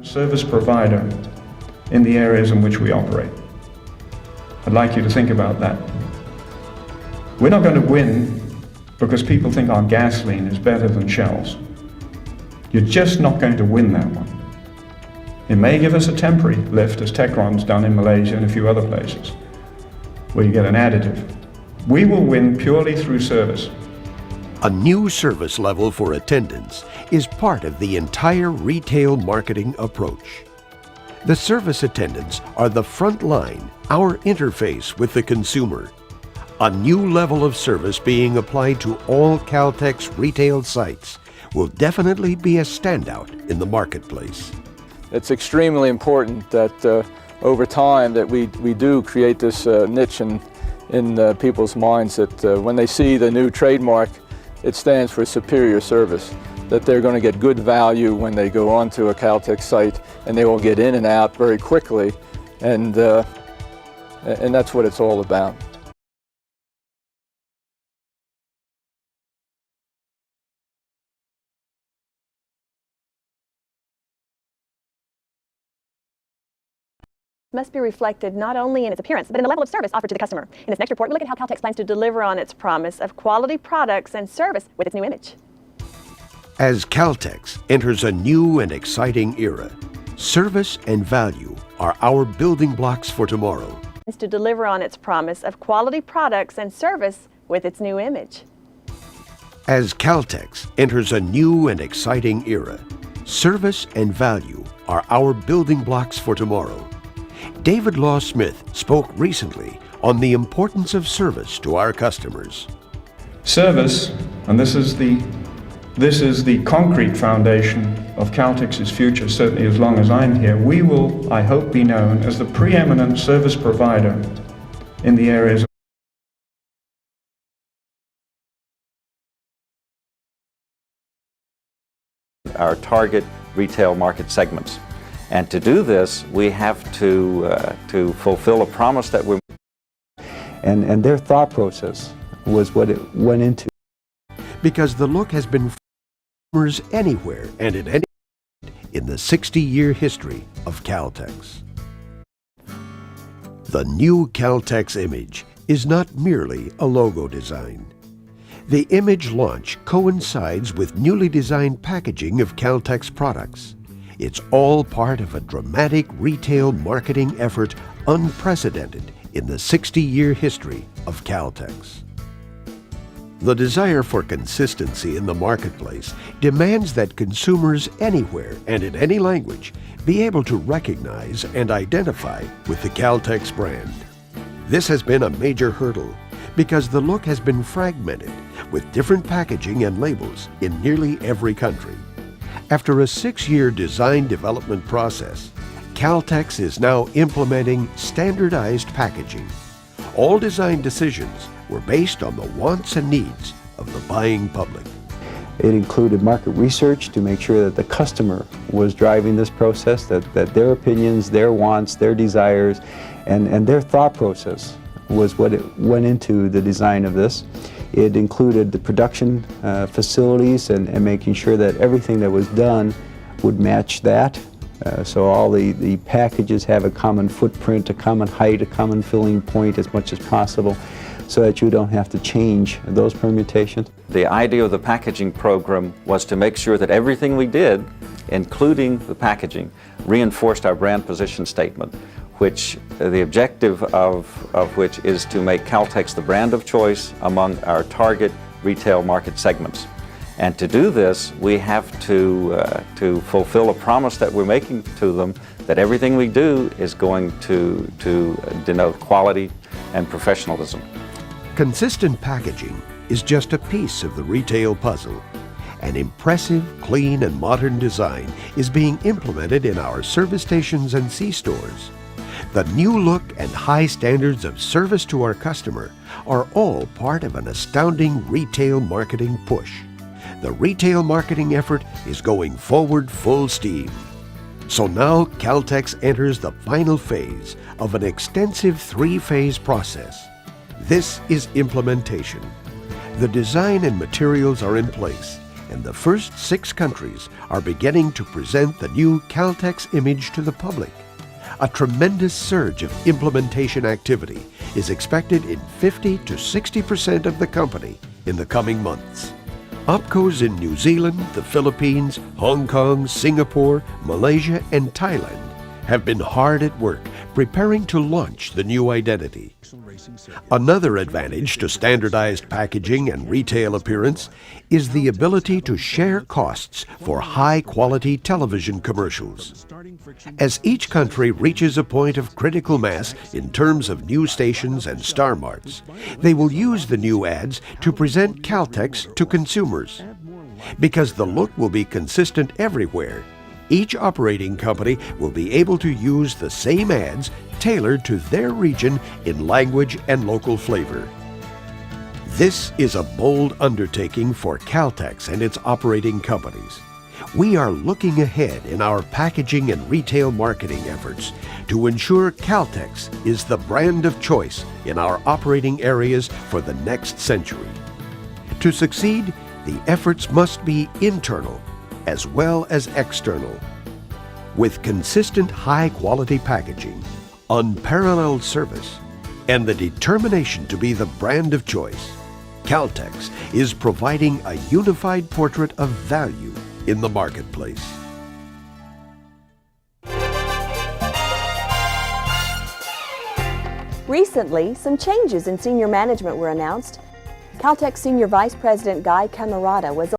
Service provider in the areas in which we operate. I'd like you to think about that. We're not going to win because people think our gasoline is better than Shell's. You're just not going to win that one. It may give us a temporary lift, as Techron's done in Malaysia and a few other places, where you get an additive. We will win purely through service. A new service level for attendants is part of the entire retail marketing approach. The service attendants are the front line, our interface with the consumer. A new level of service being applied to all Caltex retail sites will definitely be a standout in the marketplace. It's extremely important that over time that we do create this niche in people's minds that when they see the new trademark, it stands for superior service, that they're going to get good value when they go onto a Caltex site, and they will get in and out very quickly, and that's what it's all about. Must be reflected not only in its appearance, but in the level of service offered to the customer. In this next report, we look at how Caltex plans to deliver on its promise of quality products and service with its new image. As Caltex enters a new and exciting era, service and value are our building blocks for tomorrow. To deliver on its promise of quality products and service with its new image. As Caltex enters a new and exciting era, service and value are our building blocks for tomorrow. David Law Smith spoke recently on the importance of service to our customers. Service, and this is the concrete foundation of Caltex's future, certainly as long as I'm here. We will, I hope, be known as the preeminent service provider in the areas our target retail market segments. And to do this, we have to fulfill a promise that we're... And their thought process was what it went into. Because the look has been customers anywhere and at any in the 60-year history of Caltex. The new Caltex image is not merely a logo design. The image launch coincides with newly designed packaging of Caltex products. It's all part of a dramatic retail marketing effort unprecedented in the 60-year history of Caltex. The desire for consistency in the marketplace demands that consumers anywhere and in any language be able to recognize and identify with the Caltex brand. This has been a major hurdle because the look has been fragmented with different packaging and labels in nearly every country. After a 6-year design development process, Caltex is now implementing standardized packaging. All design decisions were based on the wants and needs of the buying public. It included market research to make sure that the customer was driving this process, that their opinions, their wants, their desires, and their thought process was what it went into the design of this. It included the production facilities and making sure that everything that was done would match that. So all the packages have a common footprint, a common height, a common filling point as much as possible, so that you don't have to change those permutations. The idea of the packaging program was to make sure that everything we did, including the packaging, reinforced our brand position statement, which the objective of which is to make Caltex the brand of choice among our target retail market segments. And to do this, we have to fulfill a promise that we're making to them that everything we do is going to denote quality and professionalism. Consistent packaging is just a piece of the retail puzzle. An impressive, clean, and modern design is being implemented in our service stations and C-stores. The new look and high standards of service to our customer are all part of an astounding retail marketing push. The retail marketing effort is going forward full steam. So now Caltex enters the final phase of an extensive 3-phase process. This is implementation. The design and materials are in place, and the first 6 countries are beginning to present the new Caltex image to the public. A tremendous surge of implementation activity is expected in 50 to 60% of the company in the coming months. OpCos in New Zealand, the Philippines, Hong Kong, Singapore, Malaysia, and Thailand have been hard at work preparing to launch the new identity. Another advantage to standardized packaging and retail appearance is the ability to share costs for high-quality television commercials. As each country reaches a point of critical mass in terms of news stations and star marts, they will use the new ads to present Caltex to consumers. Because the look will be consistent everywhere, each operating company will be able to use the same ads tailored to their region in language and local flavor. This is a bold undertaking for Caltex and its operating companies. We are looking ahead in our packaging and retail marketing efforts to ensure Caltex is the brand of choice in our operating areas for the next century. To succeed, the efforts must be internal as well as external. With consistent high-quality packaging, unparalleled service, and the determination to be the brand of choice, Caltex is providing a unified portrait of value in the marketplace. Recently, some changes in senior management were announced. Caltex Senior Vice President Guy Camarada was